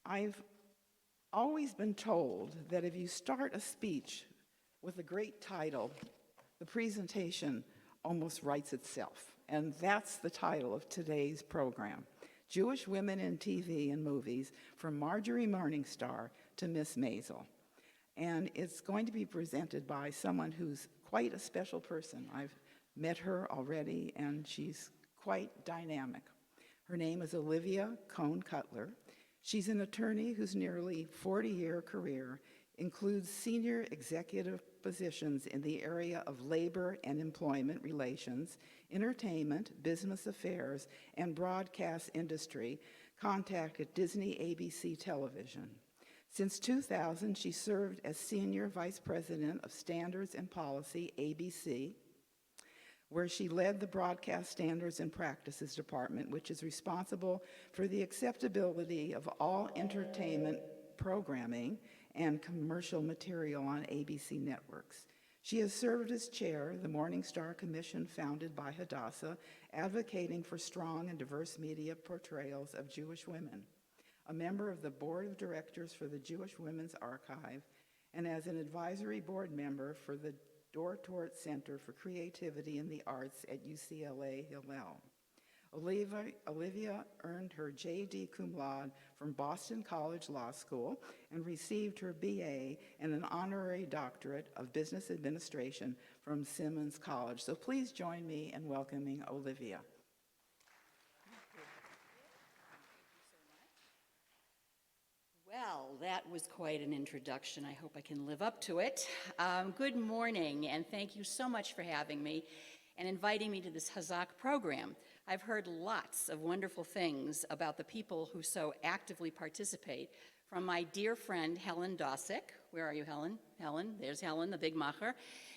I've always been told that if you start a speech with a great title, the presentation almost writes itself. And that's the title of today's program, Jewish Women in TV and Movies, from Marjorie Morningstar to Miss Maisel. And it's going to be presented by someone who's quite a special person. I've met her already, and she's quite dynamic. Her name is Olivia Cohen Cutler. She's an attorney whose nearly 40-year career includes senior executive positions in the area of labor and employment relations, entertainment, business affairs, and broadcast industry, contact at Disney ABC Television. Since 2000, she served as Senior Vice President of Standards and Policy, ABC, where she led the Broadcast Standards and Practices Department, which is responsible for the acceptability of all entertainment programming and commercial material on ABC networks. She has served as chair of the Morningstar Commission founded by Hadassah, advocating for strong and diverse media portrayals of Jewish women, a member of the board of directors for the Jewish Women's Archive, and as an advisory board member for the Dortort Center for Creativity in the Arts at UCLA Hillel. Olivia earned her J.D. cum laude from Boston College Law School and received her B.A. and an honorary doctorate of business administration from Simmons College. So please join me in welcoming Olivia. Well, that was quite an introduction. I hope I can live up to it. Good morning, and thank you so much for having me and inviting me to this Hazak program. I've heard lots of wonderful things about the people who so actively participate, from my dear friend Helen Dosick. Where are you, Helen? Helen, there's Helen, the big macher,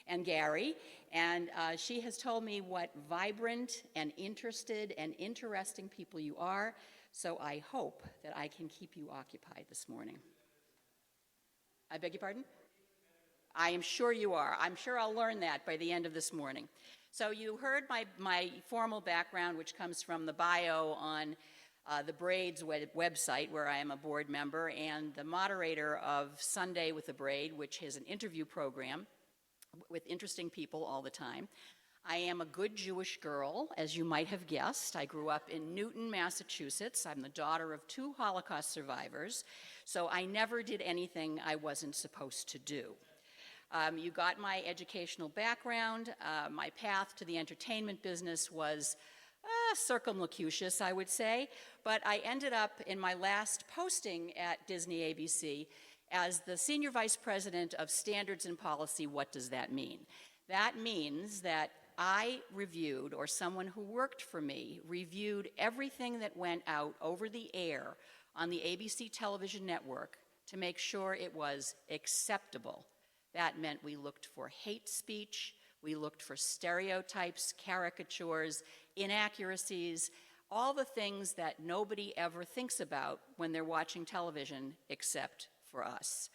and Gary. And she has told me what vibrant and interested and interesting people you are. So I hope that I can keep you occupied this morning. I beg your pardon? I am sure you are. I'm sure I'll learn that by the end of this morning. So you heard my formal background, which comes from the bio on the Braid's website, where I am a board member, and the moderator of Sunday with the Braid, which is an interview program with interesting people all the time. I am a good Jewish girl, as you might have guessed. I grew up in Newton, Massachusetts. I'm the daughter of 2 Holocaust survivors, so I never did anything I wasn't supposed to do. You got my educational background. My path to the entertainment business was circumlocucious, I would say, but I ended up in my last posting at Disney ABC as the Senior Vice President of Standards and Policy. What does that mean? That means that I reviewed, or someone who worked for me, reviewed everything that went out over the air on the ABC television network to make sure it was acceptable. That meant we looked for hate speech, we looked for stereotypes, caricatures, inaccuracies, all the things that nobody ever thinks about when they're watching television except for us.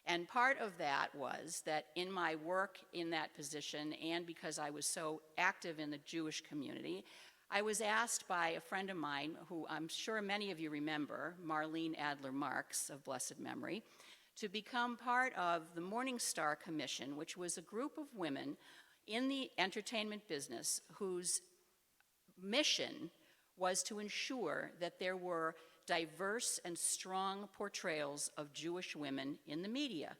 And part of that was that in my work in that position, and because I was so active in the Jewish community, I was asked by a friend of mine, who I'm sure many of you remember, Marlene Adler-Marks of blessed memory, to become part of the Morningstar Commission, which was a group of women in the entertainment business whose mission was to ensure that there were diverse and strong portrayals of Jewish women in the media.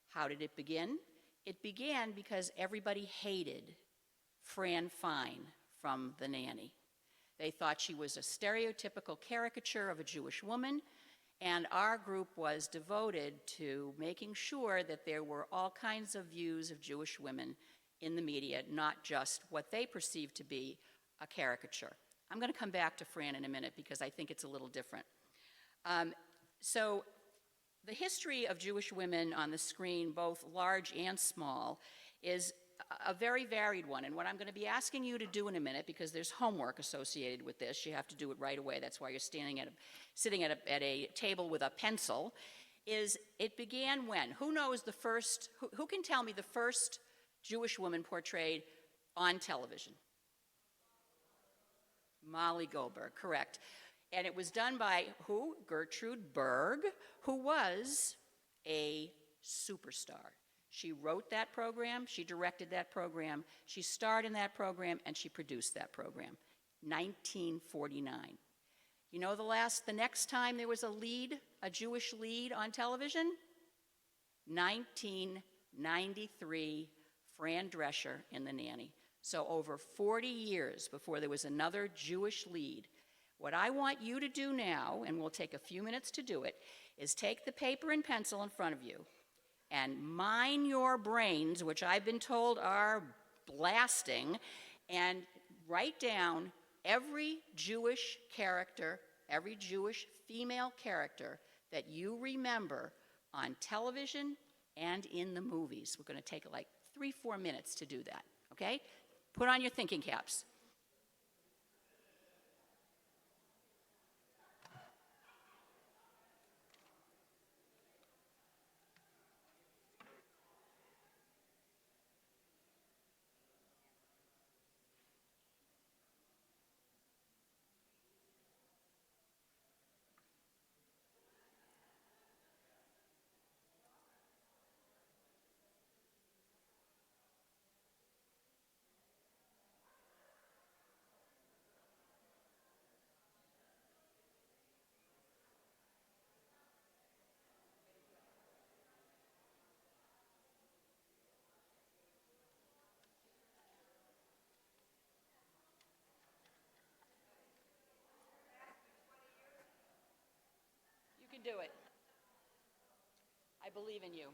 How did it begin? It began because everybody hated Fran Fine from The Nanny. They thought she was a stereotypical caricature of a Jewish woman, and our group was devoted to making sure that there were all kinds of views of Jewish women in the media, not just what they perceived to be a caricature. I'm going to come back to Fran in a minute because I think it's a little different. So the history of Jewish women on the screen, both large and small, is a very varied one. And what I'm going to be asking you to do in a minute, because there's homework associated with this, you have to do it right away, that's why you're sitting at a table with a pencil, is it began when? Who knows the first, who can tell me the first Jewish woman portrayed on television? Molly Goldberg, correct. And it was done by who? Gertrude Berg, who was a superstar. She wrote that program, she directed that program, she starred in that program, and she produced that program. 1949. You know the next time there was a Jewish lead on television? 1993, Fran Drescher in The Nanny. So over 40 years before there was another Jewish lead. What I want you to do now, and we'll take a few minutes to do it, is take the paper and pencil in front of you and mine your brains, which I've been told are blasting, and write down every Jewish character, every Jewish female character that you remember on television and in the movies. We're going to take like 3-4 minutes to do that, okay? Put on your thinking caps. You can do it. I believe in you.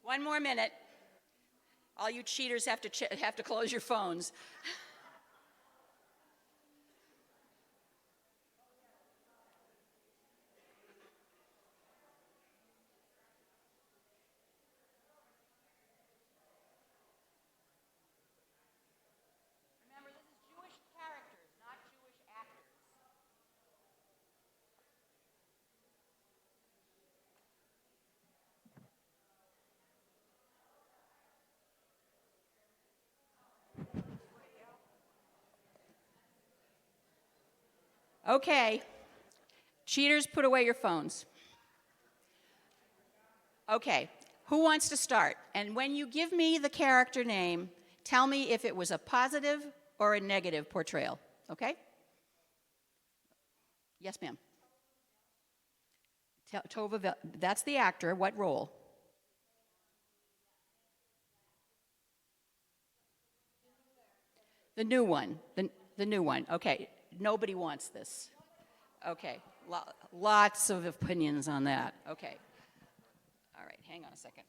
One more minute. All you cheaters have to close your phones. Remember, this is Jewish characters, not Jewish actors. Okay. Cheaters, put away your phones. Okay. Who wants to start? And when you give me the character name, tell me if it was a positive or a negative portrayal. Okay? Yes, ma'am. Tova, that's the actor. What role? The new one. The new one. Okay. Nobody wants this. Okay. Lots of opinions on that. Okay. All right. Hang on a second.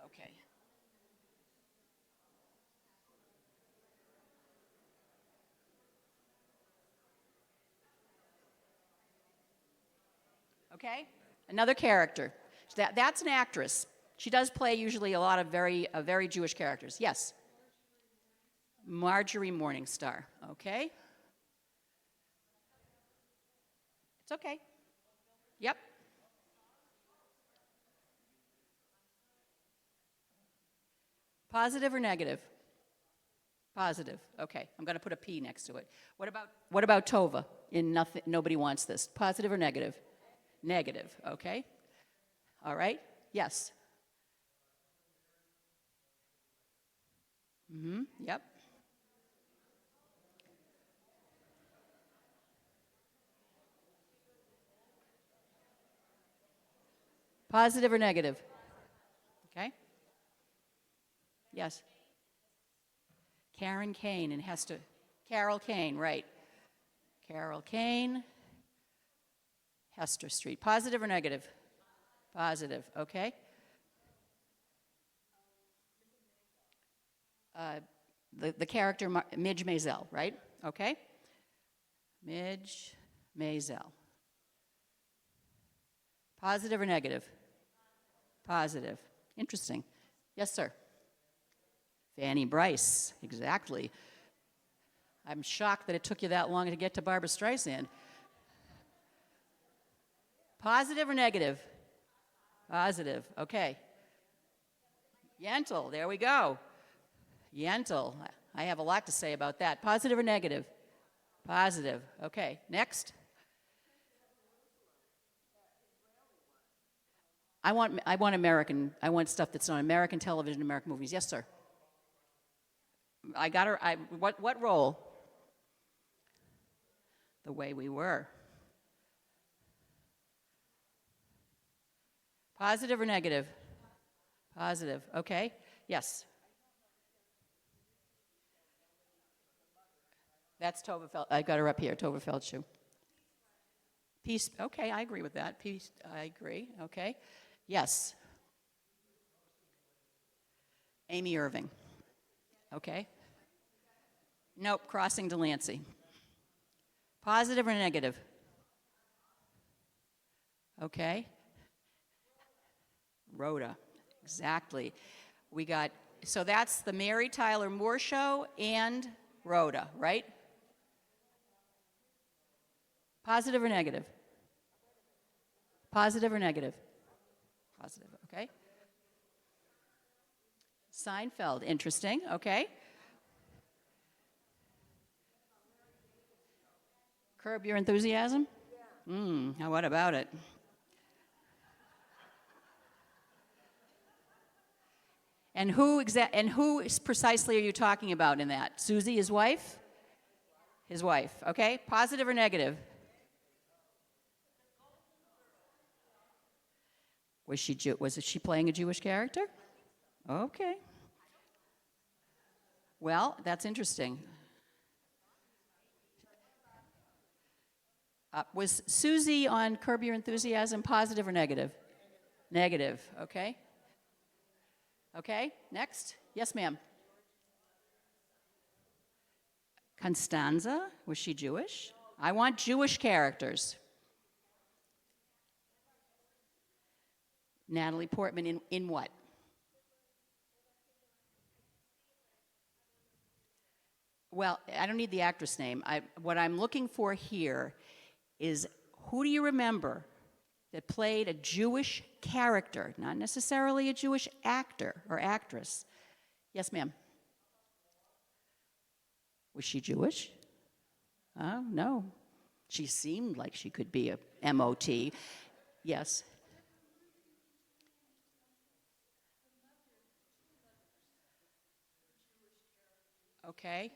Okay. Okay? Another character. That's an actress. She does play usually a lot of very Jewish characters. Yes? Marjorie Morningstar. Okay? It's okay. Yep. Positive or negative? Positive. Okay, I'm going to put a P next to it. What about Tova in nothing? Nobody wants this. Positive or negative? Negative. Okay. All right. Yes. Yep. Positive or negative? Okay. Yes. Karen Kane and Hester. Carol Kane, right. Carol Kane, Hester Street. Positive or negative? Positive. Okay. The character Midge Maisel, right? Okay. Midge Maisel. Positive or negative? Positive. Interesting. Yes, sir. Fanny Bryce, exactly. I'm shocked that it took you that long to get to Barbra Streisand. Positive or negative? Positive. Okay. Yentl, there we go. Yentl. I have a lot to say about that. Positive or negative? Positive. Okay. Next. I want American. I want stuff that's on American television, American movies. Yes, sir. I got her. What role? The Way We Were. Positive or negative? Positive. Okay. Yes. That's Tova Fel. I got her up here. Tova Feldshuh. Peace. Okay, I agree with that. Peace. I agree. Okay. Yes. Amy Irving. Okay. Nope. Crossing Delancey. Positive or negative? Okay. Rhoda. Exactly. We got, so that's the Mary Tyler Moore Show and Rhoda, right? Positive or negative? Positive or negative? Positive, okay. Seinfeld, interesting, okay. Curb Your Enthusiasm? Now what about it? And who precisely are you talking about in that? Susie, his wife? His wife, okay. Positive or negative? Was she playing a Jewish character? Okay. Well, that's interesting. Was Susie on Curb Your Enthusiasm positive or negative? Negative, okay. Okay, next. Yes, ma'am. Constanza, was she Jewish? I want Jewish characters. Natalie Portman in what? Well, I don't need the actress name. What I'm looking for here is, who do you remember that played a Jewish character, not necessarily a Jewish actor or actress? Yes, ma'am. Was she Jewish? Oh, no. She seemed like she could be a M.O.T. Yes. Okay.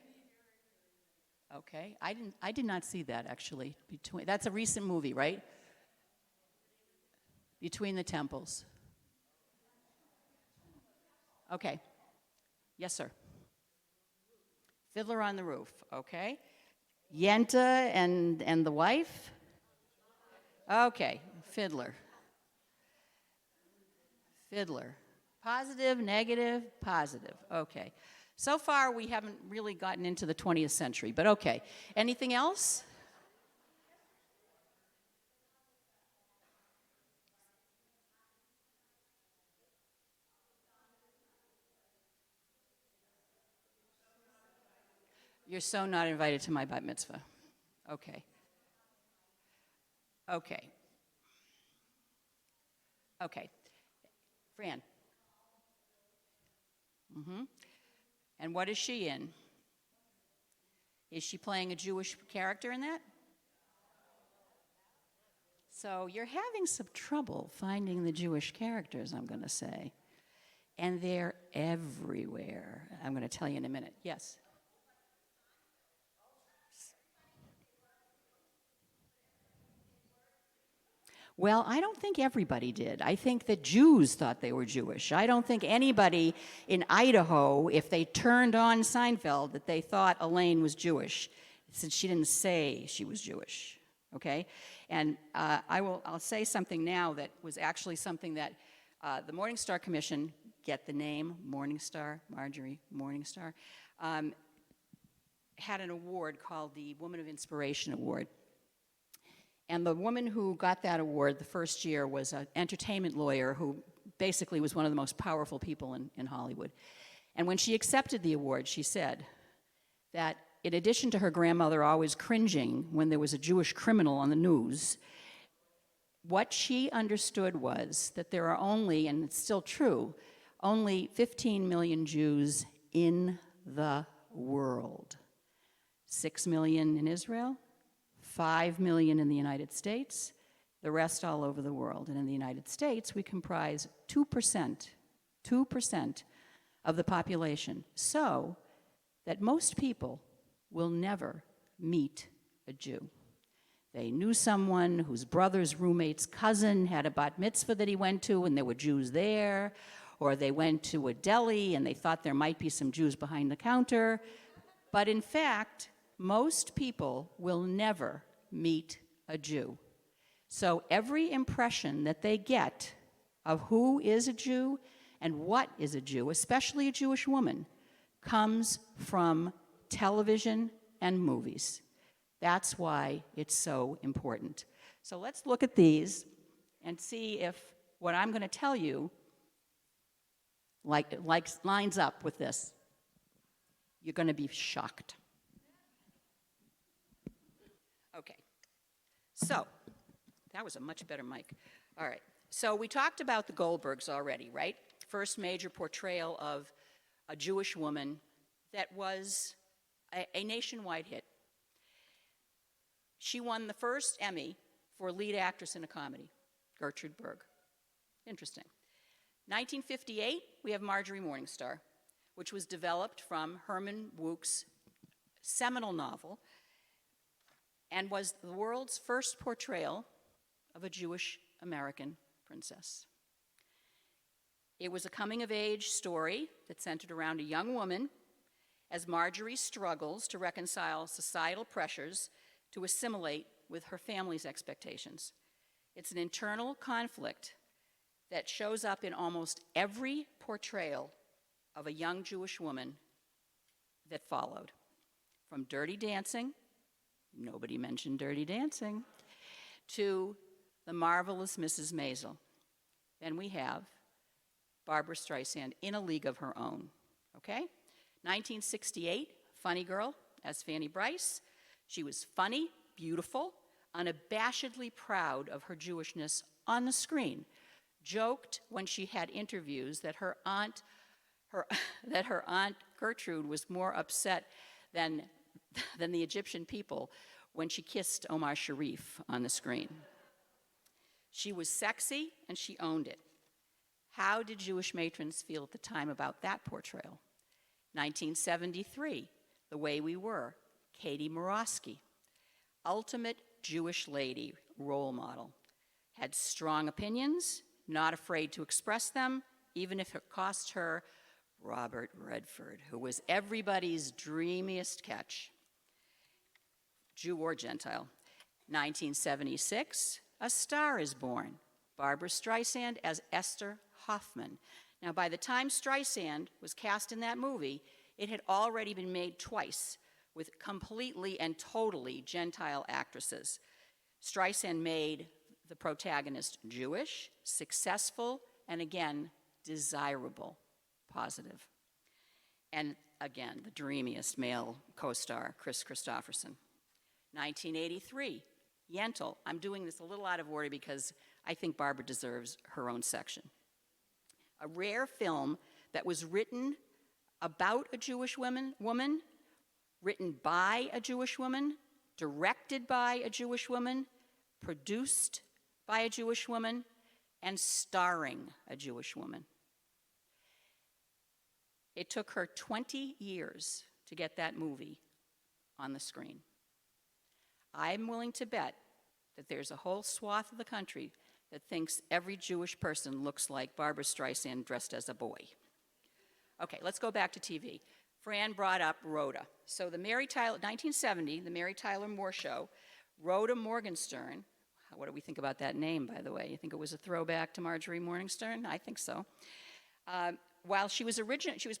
Okay. I did not see that, actually. That's a recent movie, right? Between the Temples. Okay. Yes, sir. Fiddler on the Roof. Okay. Yenta and the wife? Okay. Fiddler. Fiddler. Positive, negative, positive. Okay. So far, we haven't really gotten into the 20th century, but okay. Anything else? You're so not invited to my bat mitzvah. Okay. Okay. Okay. Fran. And what is she in? Is she playing a Jewish character in that? So you're having some trouble finding the Jewish characters, I'm going to say. And they're everywhere. I'm going to tell you in a minute. Yes? Well, I don't think everybody did. I think that Jews thought they were Jewish. I don't think anybody in Idaho, if they turned on Seinfeld, that they thought Elaine was Jewish, since she didn't say she was Jewish. Okay? And I'll say something now that was actually something that the Morningstar Commission, get the name, Morningstar, Marjorie, Morningstar, had an award called the Woman of Inspiration Award. And the woman who got that award the first year was an entertainment lawyer who basically was one of the most powerful people in Hollywood. And when she accepted the award, she said that in addition to her grandmother always cringing when there was a Jewish criminal on the news, what she understood was that there are only, and it's still true, only 15 million Jews in the world. 6 million in Israel, 5 million in the United States, the rest all over the world. And in the United States, we comprise 2% of the population. So that most people will never meet a Jew. They knew someone whose brother's roommate's cousin had a bat mitzvah that he went to and there were Jews there, or they went to a deli and they thought there might be some Jews behind the counter. But in fact, most people will never meet a Jew. So every impression that they get of who is a Jew and what is a Jew, especially a Jewish woman, comes from television and movies. That's why it's so important. So let's look at these and see if what I'm going to tell you lines up with this. You're going to be shocked. Okay. So, that was a much better mic. All right. So we talked about the Goldbergs already, right? First major portrayal of a Jewish woman that was a nationwide hit. She won the first Emmy for lead actress in a comedy, Gertrude Berg. Interesting. 1958, we have Marjorie Morningstar, which was developed from Herman Wouk's seminal novel and was the world's first portrayal of a Jewish American princess. It was a coming-of-age story that centered around a young woman as Marjorie struggles to reconcile societal pressures to assimilate with her family's expectations. It's an internal conflict that shows up in almost every portrayal of a young Jewish woman that followed. From Dirty Dancing, nobody mentioned Dirty Dancing, to The Marvelous Mrs. Maisel. Then we have Barbra Streisand in a league of her own, okay? 1968, Funny Girl as Fanny Brice. She was funny, beautiful, unabashedly proud of her Jewishness on the screen. Joked when she had interviews that her aunt Gertrude was more upset than the Egyptian people when she kissed Omar Sharif on the screen. She was sexy and she owned it. How did Jewish matrons feel at the time about that portrayal? 1973, The Way We Were, Katie Morosky. Ultimate Jewish lady role model. Had strong opinions, not afraid to express them, even if it cost her Robert Redford, who was everybody's dreamiest catch, Jew or Gentile. 1976, A Star is Born, Barbra Streisand as Esther Hoffman. Now, by the time Streisand was cast in that movie, it had already been made twice with completely and totally Gentile actresses. Streisand made the protagonist Jewish, successful, and again, desirable, positive. And again, the dreamiest male co-star, Chris Christopherson. 1983, Yentl. I'm doing this a little out of order because I think Barbara deserves her own section. A rare film that was written about a Jewish woman written by a Jewish woman, directed by a Jewish woman, produced by a Jewish woman, and starring a Jewish woman. It took her 20 years to get that movie on the screen. I'm willing to bet that there's a whole swath of the country that thinks every Jewish person looks like Barbra Streisand dressed as a boy. Okay, let's go back to TV. Fran brought up Rhoda. So 1970, the Mary Tyler Moore Show, Rhoda Morgenstern, what do we think about that name, by the way? You think it was a throwback to Marjorie Morningstar? I think so. While she was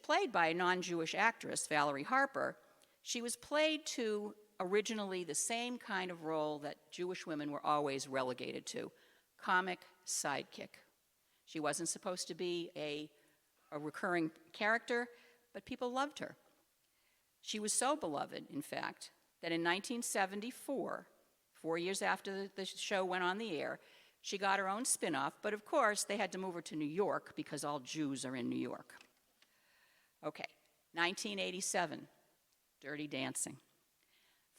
played by a non-Jewish actress, Valerie Harper, she was played to originally the same kind of role that Jewish women were always relegated to, comic sidekick. She wasn't supposed to be a recurring character, but people loved her. She was so beloved, in fact, that in 1974, 4 years after the show went on the air, she got her own spin-off, but of course they had to move her to New York because all Jews are in New York. Okay, 1987, Dirty Dancing.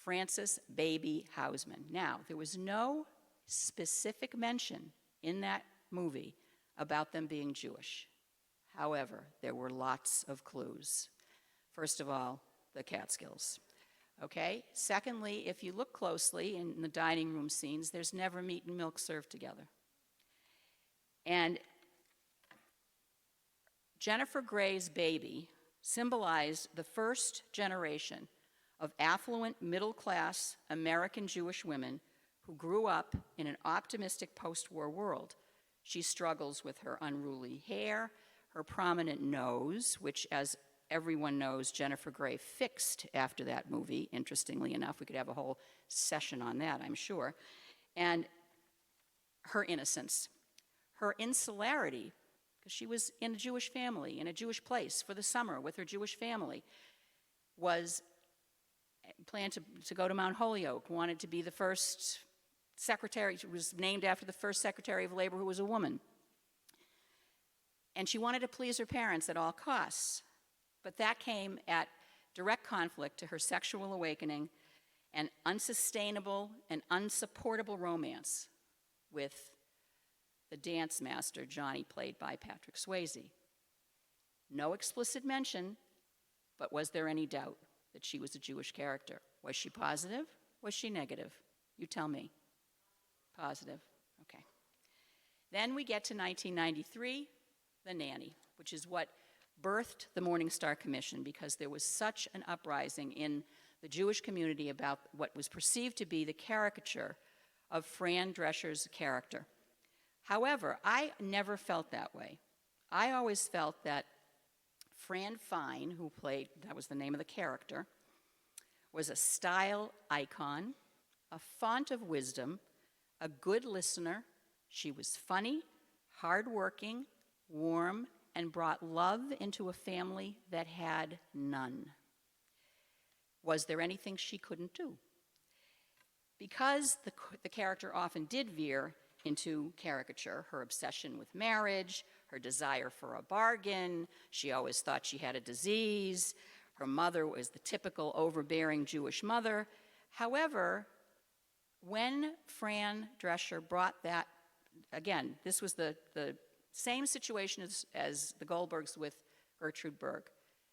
Frances Baby Hausman. Now, there was no specific mention in that movie about them being Jewish. However, there were lots of clues. First of all, the Catskills. Okay? Secondly, if you look closely in the dining room scenes, there's never meat and milk served together. And Jennifer Grey's baby symbolized the first generation of affluent, middle-class American Jewish women who grew up in an optimistic post-war world. She struggles with her unruly hair, her prominent nose, which, as everyone knows, Jennifer Grey fixed after that movie, interestingly enough. We could have a whole session on that, I'm sure. And her innocence, her insularity, because she was in a Jewish family, in a Jewish place for the summer with her Jewish family, planned to go to Mount Holyoke, wanted to be the first secretary, was named after the first Secretary of Labor who was a woman. And she wanted to please her parents at all costs. But that came at direct conflict to her sexual awakening and unsustainable and unsupportable romance with the dance master, Johnny, played by Patrick Swayze. No explicit mention, but was there any doubt that she was a Jewish character? Was she positive? Was she negative? You tell me. Positive. Okay. Then we get to 1993, The Nanny, which is what birthed the Morningstar Commission, because there was such an uprising in the Jewish community about what was perceived to be the caricature of Fran Drescher's character. However, I never felt that way. I always felt that Fran Fine, who played, that was the name of the character, was a style icon, a font of wisdom, a good listener. She was funny, hardworking, warm, and brought love into a family that had none. Was there anything she couldn't do? Because the character often did veer into caricature, her obsession with marriage, her desire for a bargain, she always thought she had a disease, her mother was the typical overbearing Jewish mother. However, when Fran Drescher brought that, again, this was the same situation as the Goldbergs with Gertrude Berg.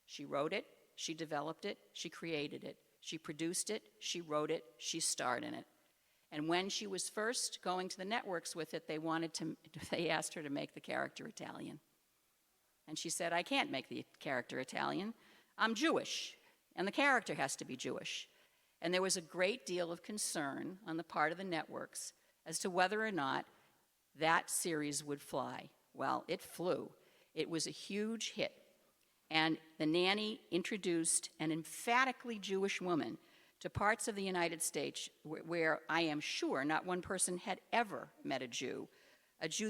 She wrote it, she developed it, she created it, she produced it, she wrote it, she starred in it. And when she was first going to the networks with it, they asked her to make the character Italian. And she said, I can't make the character Italian. I'm Jewish, and the character has to be Jewish. And there was a great deal of concern on the part of the networks as to whether or not that series would fly. Well, it flew. It was a huge hit. And The Nanny introduced an emphatically Jewish woman to parts of the United States where I am sure not one person had ever met a Jew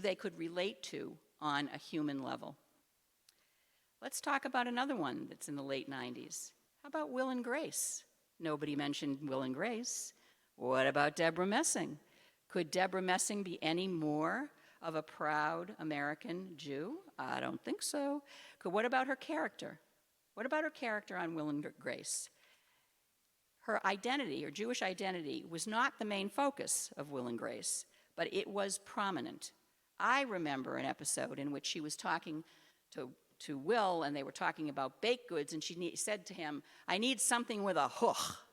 they could relate to on a human level. Let's talk about another one that's in the late 90s. How about Will and Grace? Nobody mentioned Will and Grace. What about Deborah Messing? Could Deborah Messing be any more of a proud American Jew? I don't think so. What about her character? What about her character on Will and Grace? Her identity, her Jewish identity, was not the main focus of Will and Grace, but it was prominent. I remember an episode in which she was talking to Will, and they were talking about baked goods, and she said to him, "I need something with a hoch."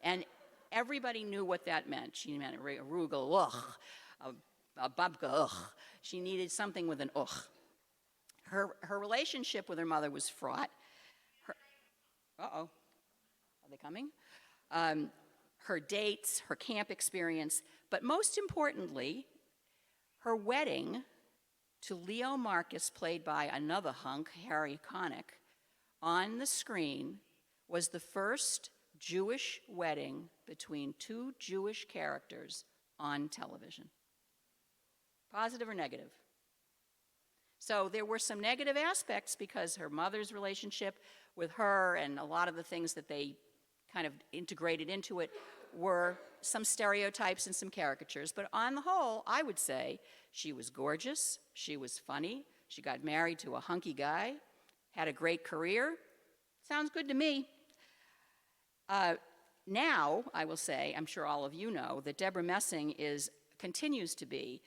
And everybody knew what that meant. She meant a rugel, ugh, a babka, ugh. She needed something with an ugh. Her relationship with her mother was fraught. Uh-oh. Are they coming? Her dates, her camp experience, but most importantly, her wedding to Leo Marcus, played by another hunk, Harry Connick, on the screen was the first Jewish wedding between two Jewish characters on television. Positive or negative? So there were some negative aspects because her mother's relationship with her and a lot of the things that they kind of integrated into it were some stereotypes and some caricatures. But on the whole, I would say she was gorgeous, she was funny, she got married to a hunky guy, had a great career. Sounds good to me. Now, I will say, I'm sure all of you know, that Deborah Messing continues to be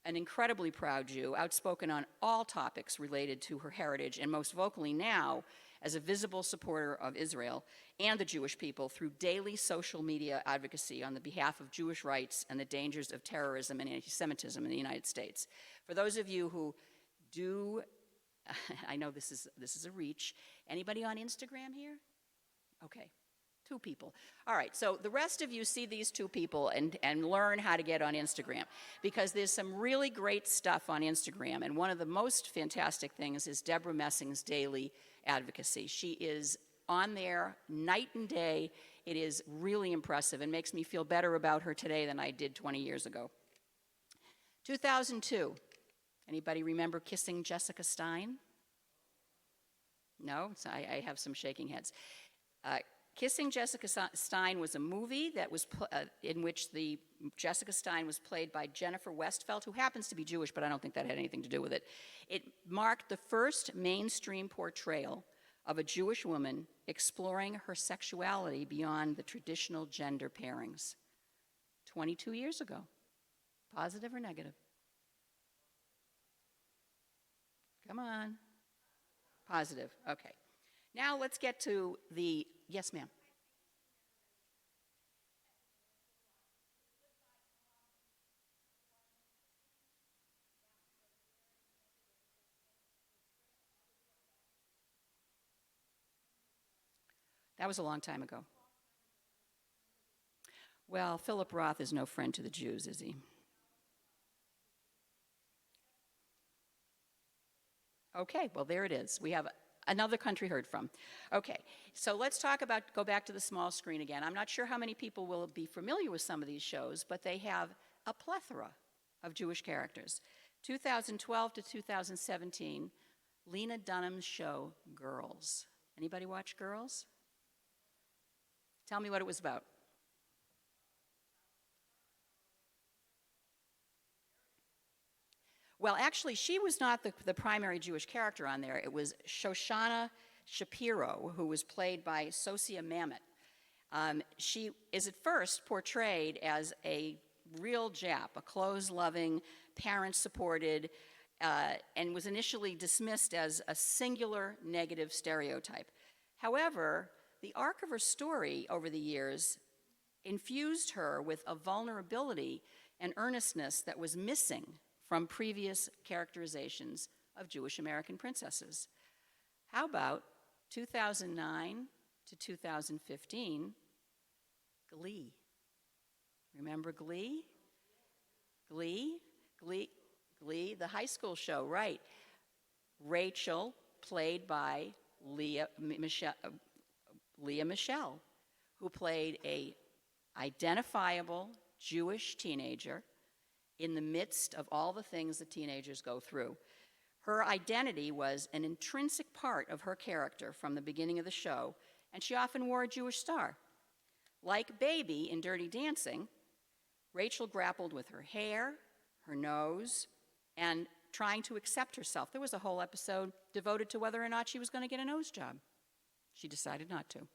an incredibly proud Jew, outspoken on all topics related to her heritage, and most vocally now as a visible supporter of Israel and the Jewish people through daily social media advocacy on the behalf of Jewish rights and the dangers of terrorism and anti-Semitism in the United States. For those of you who do, I know this is a reach, anybody on Instagram here? Okay. 2 people. All right, so the rest of you see these 2 people and learn how to get on Instagram, because there's some really great stuff on Instagram, and one of the most fantastic things is Deborah Messing's daily advocacy. She is on there night and day. It is really impressive and makes me feel better about her today than I did 20 years ago. 2002, anybody remember Kissing Jessica Stein? No? So I have some shaking heads. Kissing Jessica Stein was a movie that was in which Jessica Stein was played by Jennifer Westfeldt, who happens to be Jewish, but I don't think that had anything to do with it. It marked the first mainstream portrayal of a Jewish woman exploring her sexuality beyond the traditional gender pairings. 22 years ago. Positive or negative? Come on. Positive. Okay. Now let's get to the, yes, ma'am. That was a long time ago. Well, Philip Roth is no friend to the Jews, is he? Okay, well, there it is. We have another country heard from. Okay, so let's go back to the small screen again. I'm not sure how many people will be familiar with some of these shows, but they have a plethora of Jewish characters. 2012 to 2017, Lena Dunham's show, Girls. Anybody watch Girls? Tell me what it was about. Well, actually, she was not the primary Jewish character on there. It was Shoshana Shapiro, who was played by Sosia Mamet. She is at first portrayed as a real Jap, a clothes-loving, parent-supported, and was initially dismissed as a singular negative stereotype. However, the arc of her story over the years infused her with a vulnerability and earnestness that was missing from previous characterizations of Jewish American princesses. How about 2009 to 2015, Glee? Remember Glee? Glee, the high school show, right. Rachel, played by Leah Michelle, who played a identifiable Jewish teenager in the midst of all the things that teenagers go through. Her identity was an intrinsic part of her character from the beginning of the show, and she often wore a Jewish star. Like Baby in Dirty Dancing, Rachel grappled with her hair, her nose, and trying to accept herself. There was a whole episode devoted to whether or not she was going to get a nose job. She decided not to.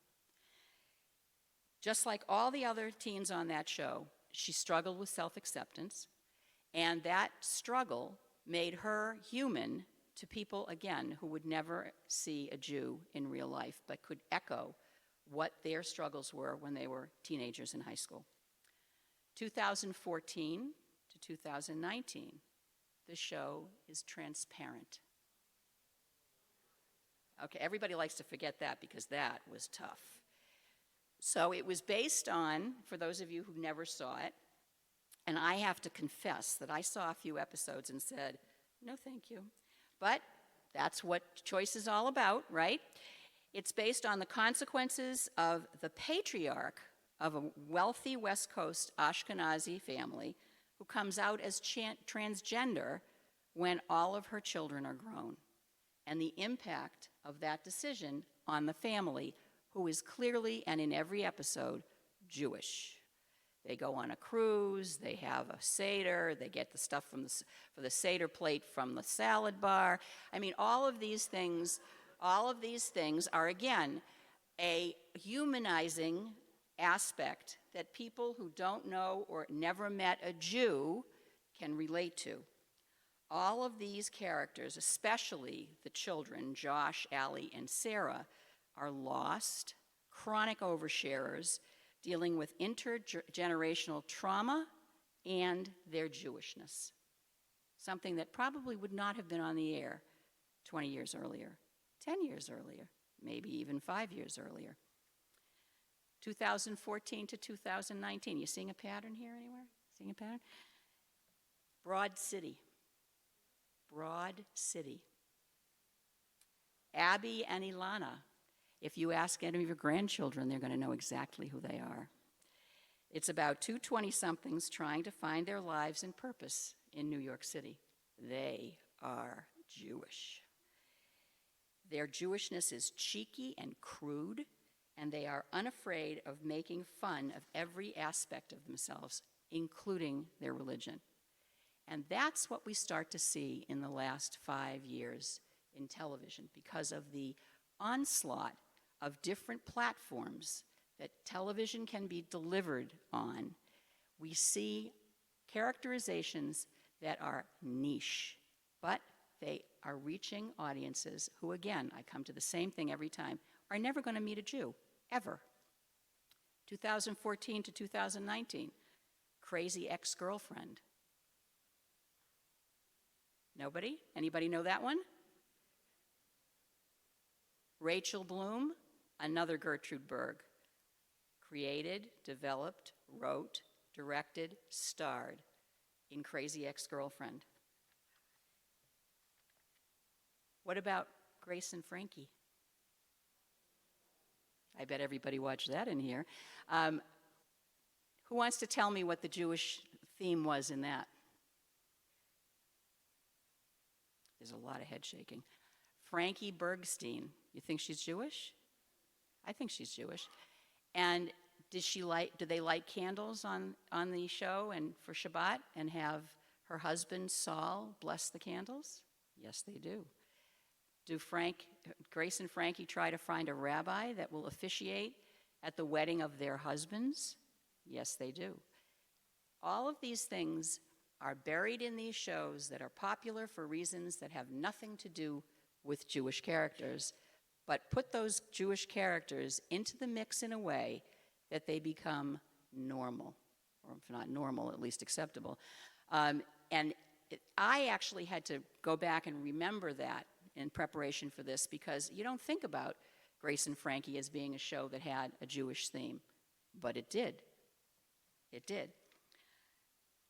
Just like all the other teens on that show, she struggled with self-acceptance, and that struggle made her human to people, again, who would never see a Jew in real life, but could echo what their struggles were when they were teenagers in high school. 2014 to 2019, the show is transparent. Okay, everybody likes to forget that because that was tough. So it was based on, for those of you who never saw it, and I have to confess that I saw a few episodes and said, no thank you. But that's what choice is all about, right? It's based on the consequences of the patriarch of a wealthy West Coast Ashkenazi family who comes out as transgender when all of her children are grown, and the impact of that decision on the family, who is clearly, and in every episode, Jewish. They go on a cruise, they have a Seder, they get the stuff for the Seder plate from the salad bar. I mean, all of these things are, again, a humanizing aspect that people who don't know or never met a Jew can relate to. All of these characters, especially the children, Josh, Allie, and Sarah, are lost, chronic oversharers, dealing with intergenerational trauma and their Jewishness, something that probably would not have been on the air 20 years earlier, 10 years earlier, maybe even 5 years earlier. 2014 to 2019, you seeing a pattern here anywhere? Seeing a pattern? Broad City. Abby and Ilana. If you ask any of your grandchildren, they're going to know exactly who they are. It's about two 20-somethings trying to find their lives and purpose in New York City. They are Jewish. Their Jewishness is cheeky and crude, and they are unafraid of making fun of every aspect of themselves, including their religion. And that's what we start to see in the last 5 years in television because of the onslaught of different platforms that television can be delivered on. We see characterizations that are niche, but they are reaching audiences who, again, I come to the same thing every time, are never going to meet a Jew, ever. 2014 to 2019, Crazy Ex-Girlfriend. Nobody? Anybody know that one? Rachel Bloom, another Gertrude Berg. Created, developed, wrote, directed, starred in Crazy Ex-Girlfriend. What about Grace and Frankie? I bet everybody watched that in here. Who wants to tell me what the Jewish theme was in that? There's a lot of head shaking. Frankie Bergstein. You think she's Jewish? I think she's Jewish. And do they light candles on the show and for Shabbat and have her husband Saul bless the candles? Yes, they do. Do Grace and Frankie try to find a rabbi that will officiate at the wedding of their husbands? Yes, they do. All of these things are buried in these shows that are popular for reasons that have nothing to do with Jewish characters, but put those Jewish characters into the mix in a way that they become normal, or if not normal, at least acceptable. I actually had to go back and remember that in preparation for this, because you don't think about Grace and Frankie as being a show that had a Jewish theme, but it did. It did.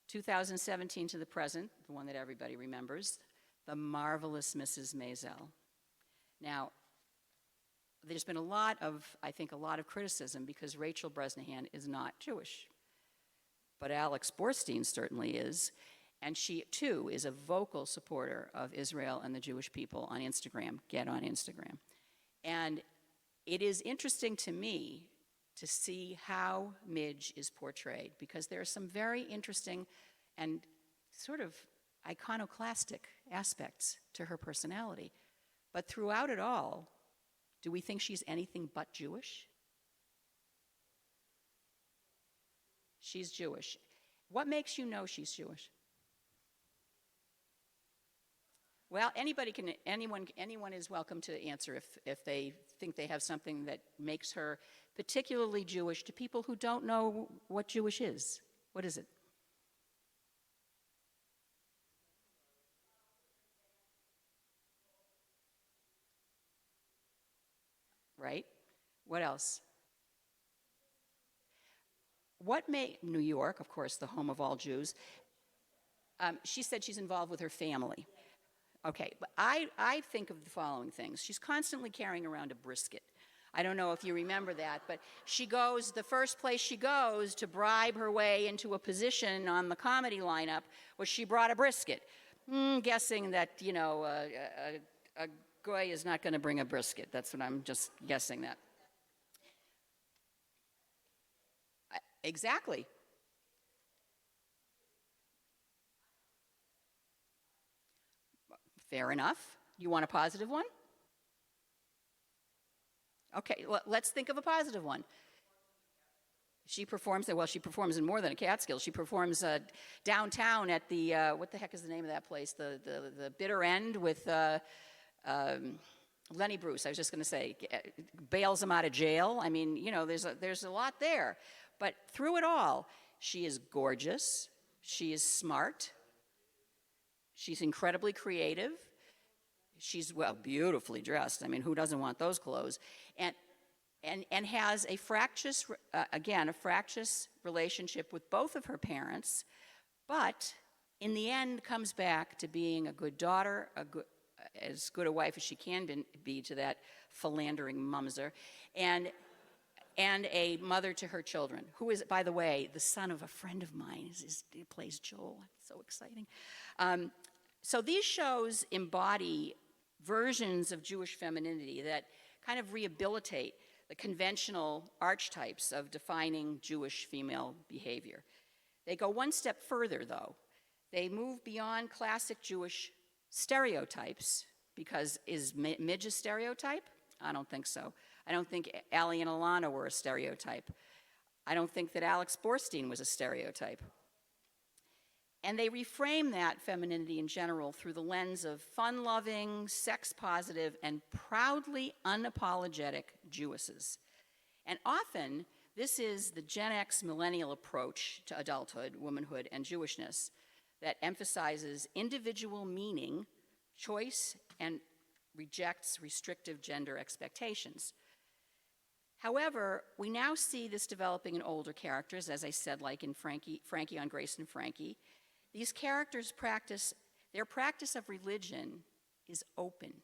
2017 to the present, the one that everybody remembers, The Marvelous Mrs. Maisel. Now, there's been I think a lot of criticism because Rachel Bresnahan is not Jewish. But Alex Borstein certainly is. And she, too, is a vocal supporter of Israel and the Jewish people on Instagram. Get on Instagram. And it is interesting to me to see how Midge is portrayed, because there are some very interesting and sort of iconoclastic aspects to her personality. But throughout it all, do we think she's anything but Jewish? She's Jewish. What makes you know she's Jewish? Well, anyone is welcome to answer if they think they have something that makes her particularly Jewish to people who don't know what Jewish is. What is it? Right? What else? What made New York, of course, the home of all Jews? She said she's involved with her family. Okay, but I think of the following things. She's constantly carrying around a brisket. I don't know if you remember that, but the first place she goes to bribe her way into a position on the comedy lineup was she brought a brisket. Guessing that, a goy is not going to bring a brisket. That's what I'm just guessing that. Exactly. Fair enough. You want a positive one? Okay, let's think of a positive one. She performs in more than a Catskills. She performs downtown at the, what the heck is the name of that place? The Bitter End with Lenny Bruce. I was just going to say, bails him out of jail. I mean, there's a lot there. But through it all, she is gorgeous. She is smart. She's incredibly creative. She's, beautifully dressed. I mean, who doesn't want those clothes? And has a fractious relationship with both of her parents, but in the end comes back to being a good daughter, as good a wife as she can be to that philandering mumser, and a mother to her children, who is, by the way, the son of a friend of mine. He plays Joel. It's so exciting. So these shows embody versions of Jewish femininity that kind of rehabilitate the conventional archetypes of defining Jewish female behavior. They go one step further, though. They move beyond classic Jewish stereotypes, because is Midge a stereotype? I don't think so. I don't think Allie and Alana were a stereotype. I don't think that Alex Borstein was a stereotype. And they reframe that femininity in general through the lens of fun-loving, sex-positive, and proudly unapologetic Jewesses. And often, this is the Gen X millennial approach to adulthood, womanhood, and Jewishness that emphasizes individual meaning, choice, and rejects restrictive gender expectations. However, we now see this developing in older characters, as I said, like in Frankie on Grace and Frankie. These characters their practice of religion is open,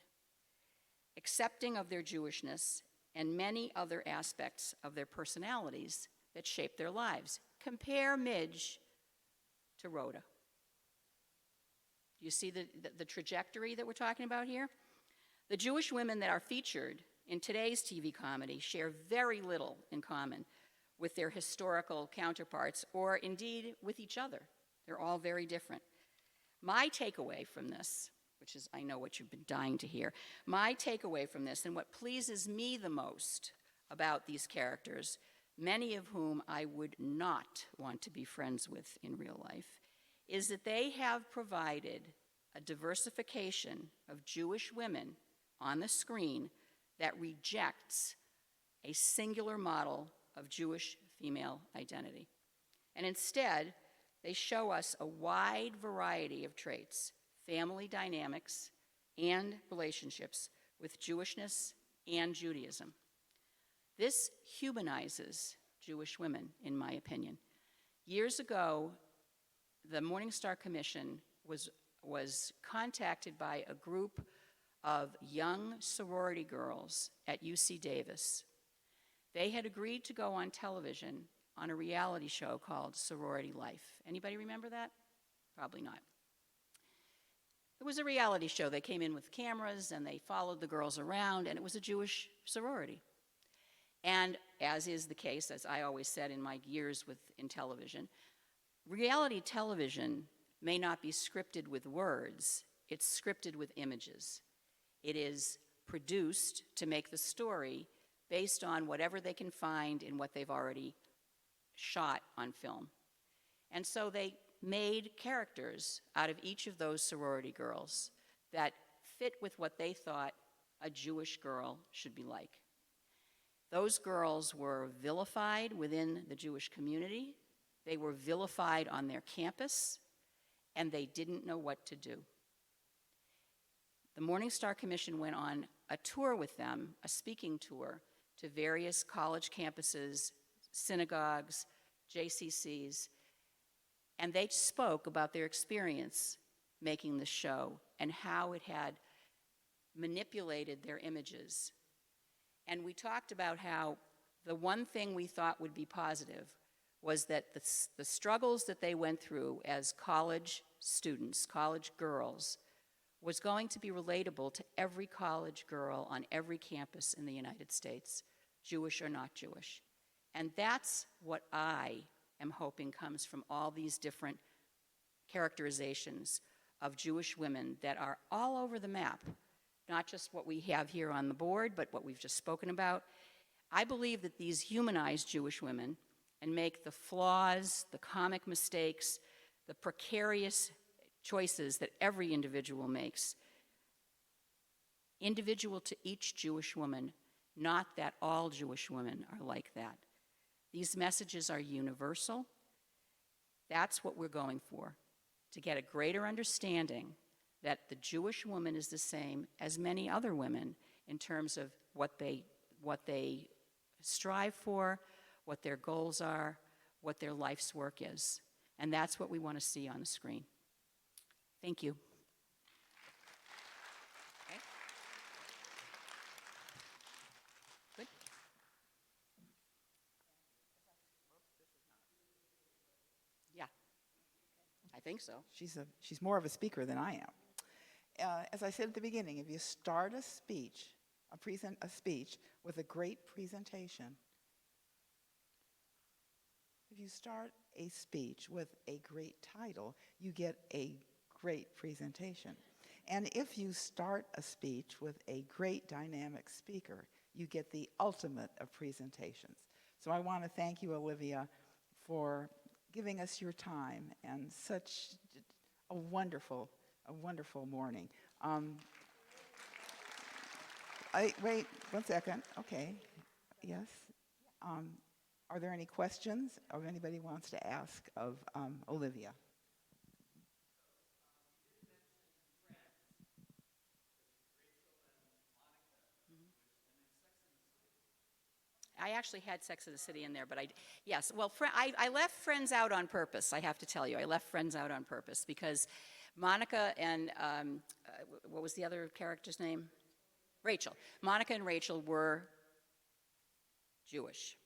accepting of their Jewishness and many other aspects of their personalities that shape their lives. Compare Midge to Rhoda. Do you see the trajectory that we're talking about here? The Jewish women that are featured in today's TV comedy share very little in common with their historical counterparts, or indeed with each other. They're all very different. My takeaway from this, which is, I know what you've been dying to hear, my takeaway from this, and what pleases me the most about these characters, many of whom I would not want to be friends with in real life, is that they have provided a diversification of Jewish women on the screen that rejects a singular model of Jewish female identity. And instead, they show us a wide variety of traits, family dynamics, and relationships with Jewishness and Judaism. This humanizes Jewish women, in my opinion. Years ago, the Morningstar Commission was contacted by a group of young sorority girls at UC Davis. They had agreed to go on television on a reality show called Sorority Life. Anybody remember that? Probably not. It was a reality show. They came in with cameras and they followed the girls around, and it was a Jewish sorority. And as is the case, as I always said in my years in television, reality television may not be scripted with words, it's scripted with images. It is produced to make the story based on whatever they can find in what they've already shot on film. And so they made characters out of each of those sorority girls that fit with what they thought a Jewish girl should be like. Those girls were vilified within the Jewish community, they were vilified on their campus, and they didn't know what to do. The Morningstar Commission went on a tour with them, a speaking tour, to various college campuses, synagogues, JCCs, and they spoke about their experience making the show and how it had manipulated their images. And we talked about how the one thing we thought would be positive was that the struggles that they went through as college students, college girls, was going to be relatable to every college girl on every campus in the United States, Jewish or not Jewish. And that's what I am hoping comes from all these different characterizations of Jewish women that are all over the map, not just what we have here on the board, but what we've just spoken about. I believe that these humanize Jewish women and make the flaws, the comic mistakes, the precarious choices that every individual makes individual to each Jewish woman, not that all Jewish women are like that. These messages are universal. That's what we're going for, to get a greater understanding that the Jewish woman is the same as many other women in terms of what they strive for, what their goals are, what their life's work is. And that's what we want to see on the screen. Thank you. Okay. Good. Yeah, I think so. She's more of a speaker than I am. As I said at the beginning, if you start a speech with a great presentation, if you start a speech with a great title, you get a great presentation. And if you start a speech with a great dynamic speaker, you get the ultimate of presentations. So I want to thank you, Olivia, for giving us your time and such a wonderful morning. Wait, 1 second. Okay. Yes. Are there any questions or anybody wants to ask of Olivia? I actually had Sex and the City in there, but yes. Well, I left Friends out on purpose, I have to tell you. I left Friends out on purpose because Monica and, what was the other character's name? Rachel. Monica and Rachel were Jewish.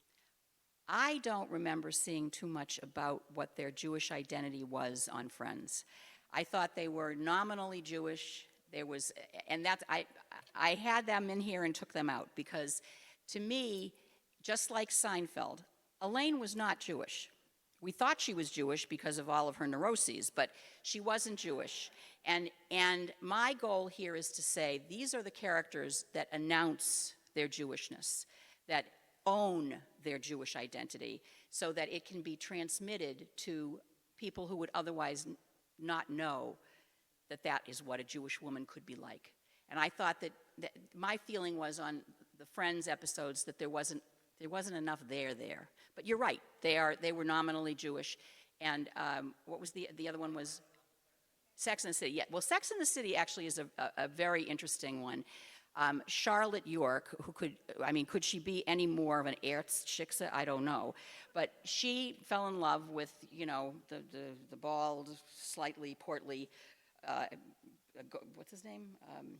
I don't remember seeing too much about what their Jewish identity was on Friends. I thought they were nominally Jewish. I had them in here and took them out because, to me, just like Seinfeld, Elaine was not Jewish. We thought she was Jewish because of all of her neuroses, but she wasn't Jewish. And my goal here is to say these are the characters that announce their Jewishness, that own their Jewish identity, so that it can be transmitted to people who would otherwise not know that that is what a Jewish woman could be like. And I thought that my feeling was on the Friends episodes that there wasn't enough there. But you're right, they were nominally Jewish. And what was the other one was Sex and the City. Yeah, well, Sex and the City actually is a very interesting one. Charlotte York, could she be any more of an Erzschickse? I don't know. But she fell in love with, the bald, slightly portly, what's his name? Oh, God.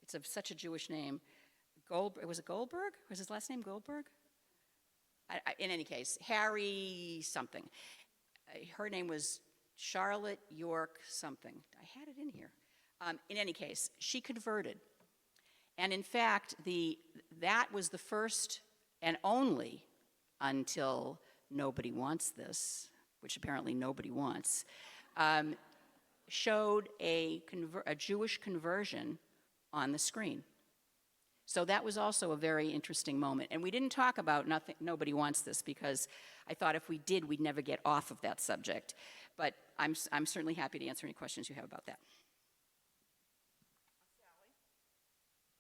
It's such a Jewish name. Was it Goldberg? Was his last name Goldberg? In any case, Harry something. Her name was Charlotte York something. I had it in here. In any case, she converted. And in fact, that was the first and only, until Nobody Wants This, which apparently nobody wants, showed a Jewish conversion on the screen. So that was also a very interesting moment. And we didn't talk about nothing, nobody wants this, because I thought if we did, we'd never get off of that subject. But I'm certainly happy to answer any questions you have about that. Sally.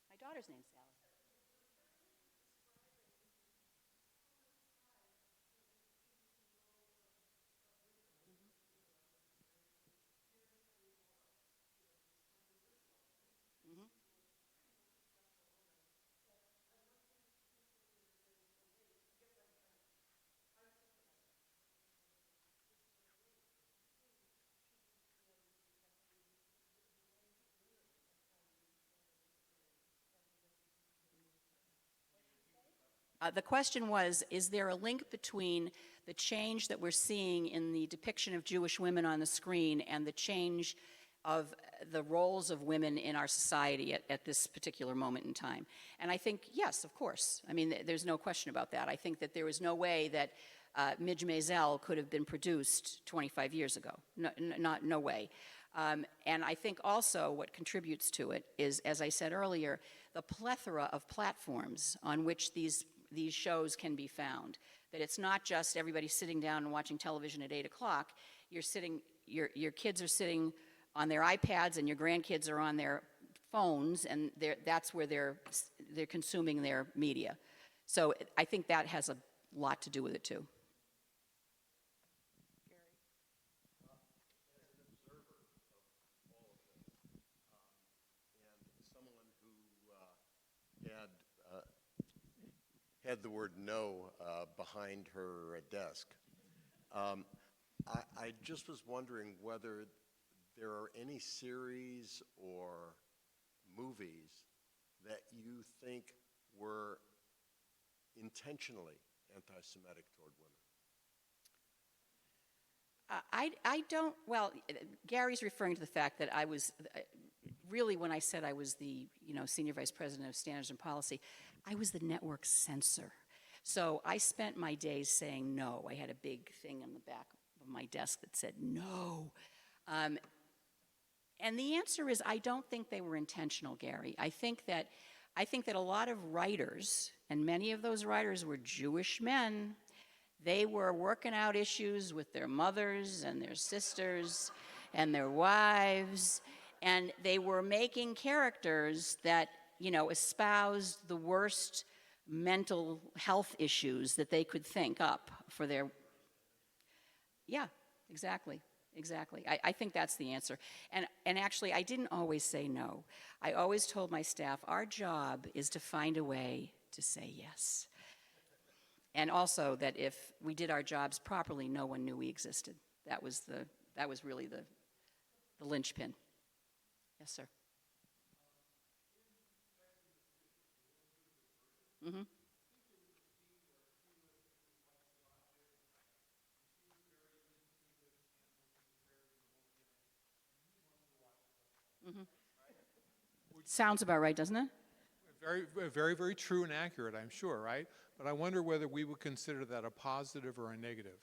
My daughter's name's Sally. The question was, is there a link between the change that we're seeing in the depiction of Jewish women on the screen and the change of the roles of women in our society at this particular moment in time? And I think, yes, of course. I mean, there's no question about that. I think that there was no way that Midge Maisel could have been produced 25 years ago. No way. And I think also what contributes to it is, as I said earlier, the plethora of platforms on which these shows can be found. That it's not just everybody sitting down and watching television at 8 o'clock. Your kids are sitting on their iPads and your grandkids are on their phones, and that's where they're consuming their media. So I think that has a lot to do with it too. Had the word no behind her desk. I just was wondering whether there are any series or movies that you think were intentionally anti-Semitic toward women. I don't, well, Gary's referring to the fact that I was, really when I said I was the Senior Vice President of Standards and Policy, I was the network censor. So I spent my days saying no. I had a big thing on the back of my desk that said no. And the answer is I don't think they were intentional, Gary. I think that a lot of writers, and many of those writers were Jewish men, they were working out issues with their mothers and their sisters and their wives, and they were making characters that, espoused the worst mental health issues that they could think up for their... Yeah, exactly. Exactly. I think that's the answer. And actually, I didn't always say no. I always told my staff, our job is to find a way to say yes. And also that if we did our jobs properly, no one knew we existed. That was really the linchpin. Yes, sir. Mm-hmm. Mm-hmm. Sounds about right, doesn't it? Very, very, very true and accurate, I'm sure, right? But I wonder whether we would consider that a positive or a negative.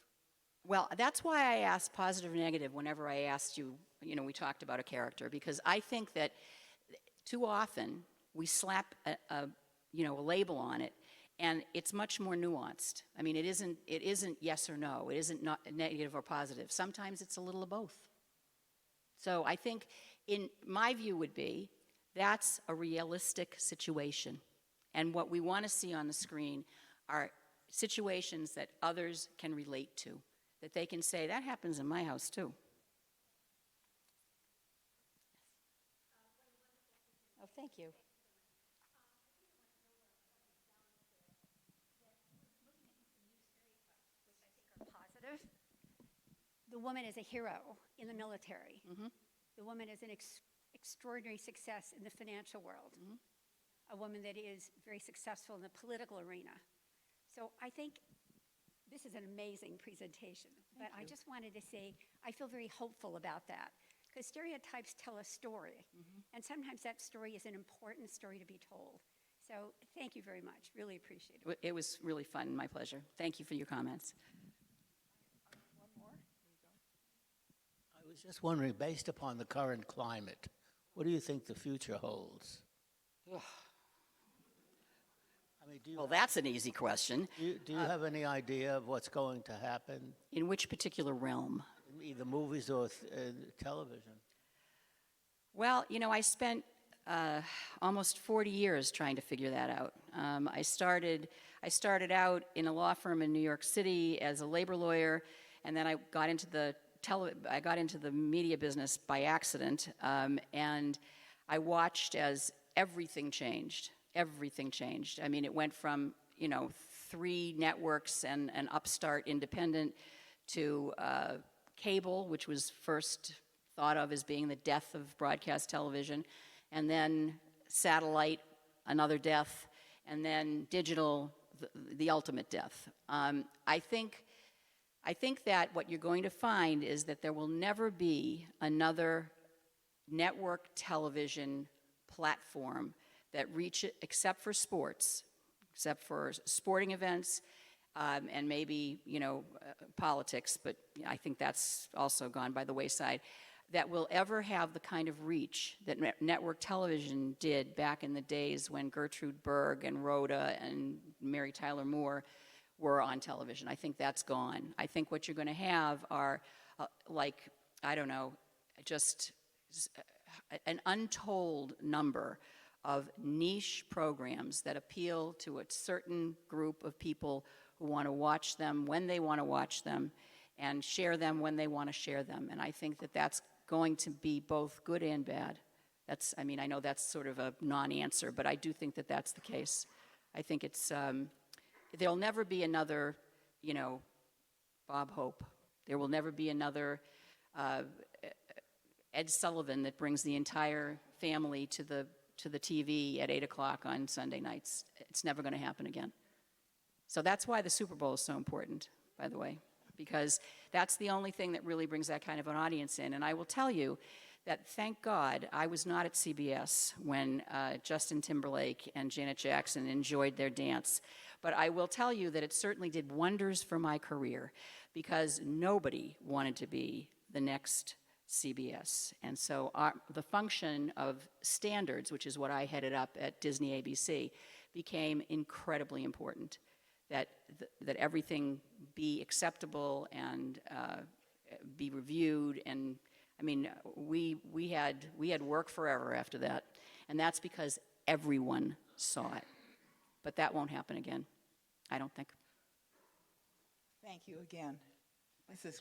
Well, that's why I asked positive and negative whenever I asked you, we talked about a character, because I think that too often we slap a label on it, and it's much more nuanced. I mean, it isn't yes or no. It isn't not negative or positive. Sometimes it's a little of both. So I think, in my view, would be that's a realistic situation, and what we want to see on the screen are situations that others can relate to, that they can say that happens in my house too. Oh, thank you. Positive. The woman is a hero in the military. Mm-hmm. The woman is an extraordinary success in the financial world. Mm-hmm. A woman that is very successful in the political arena. So I think this is an amazing presentation. But I just wanted to say I feel very hopeful about that, because stereotypes tell a story. Mm-hmm. And sometimes that story is an important story to be told. So thank you very much. Really appreciate it. It was really fun. My pleasure. Thank you for your comments. I was just wondering, based upon the current climate, what do you think the future holds? I mean, do you, Well, that's an easy question. do you have any idea of what's going to happen In which particular realm? in either movies or television? Well, you know, I spent almost 40 years trying to figure that out. I started out in a law firm in New York City as a labor lawyer, and then I got into the media business by accident, and I watched as everything changed. Everything changed. I mean, it went from 3 networks and an upstart independent to cable, which was first thought of as being the death of broadcast television, and then satellite, another death, and then digital, the ultimate death. I think that what you're going to find is that there will never be another network television platform that except for sports, except for sporting events, and maybe, politics, but I think that's also gone by the wayside, that will ever have the kind of reach that network television did back in the days when Gertrude Berg and Rhoda and Mary Tyler Moore were on television. I think that's gone. I think what you're going to have are, just an untold number of niche programs that appeal to a certain group of people who want to watch them when they want to watch them and share them when they want to share them. And I think that that's going to be both good and bad. I know that's sort of a non-answer, but I do think that that's the case. I think it's, there'll never be another, Bob Hope. There will never be another Ed Sullivan that brings the entire family to the TV at 8 o'clock on Sunday nights. It's never going to happen again. So that's why the Super Bowl is so important, by the way, because that's the only thing that really brings that kind of an audience in. And I will tell you that, thank God, I was not at CBS when Justin Timberlake and Janet Jackson enjoyed their dance. But I will tell you that it certainly did wonders for my career, because nobody wanted to be the next CBS. And so the function of standards, which is what I headed up at Disney ABC, became incredibly important. That everything be acceptable and be reviewed. And I mean, we had work forever after that. And that's because everyone saw it. But that won't happen again, I don't think. Thank you again. Mrs.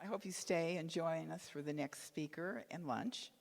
I hope you stay and join us for the next speaker and lunch.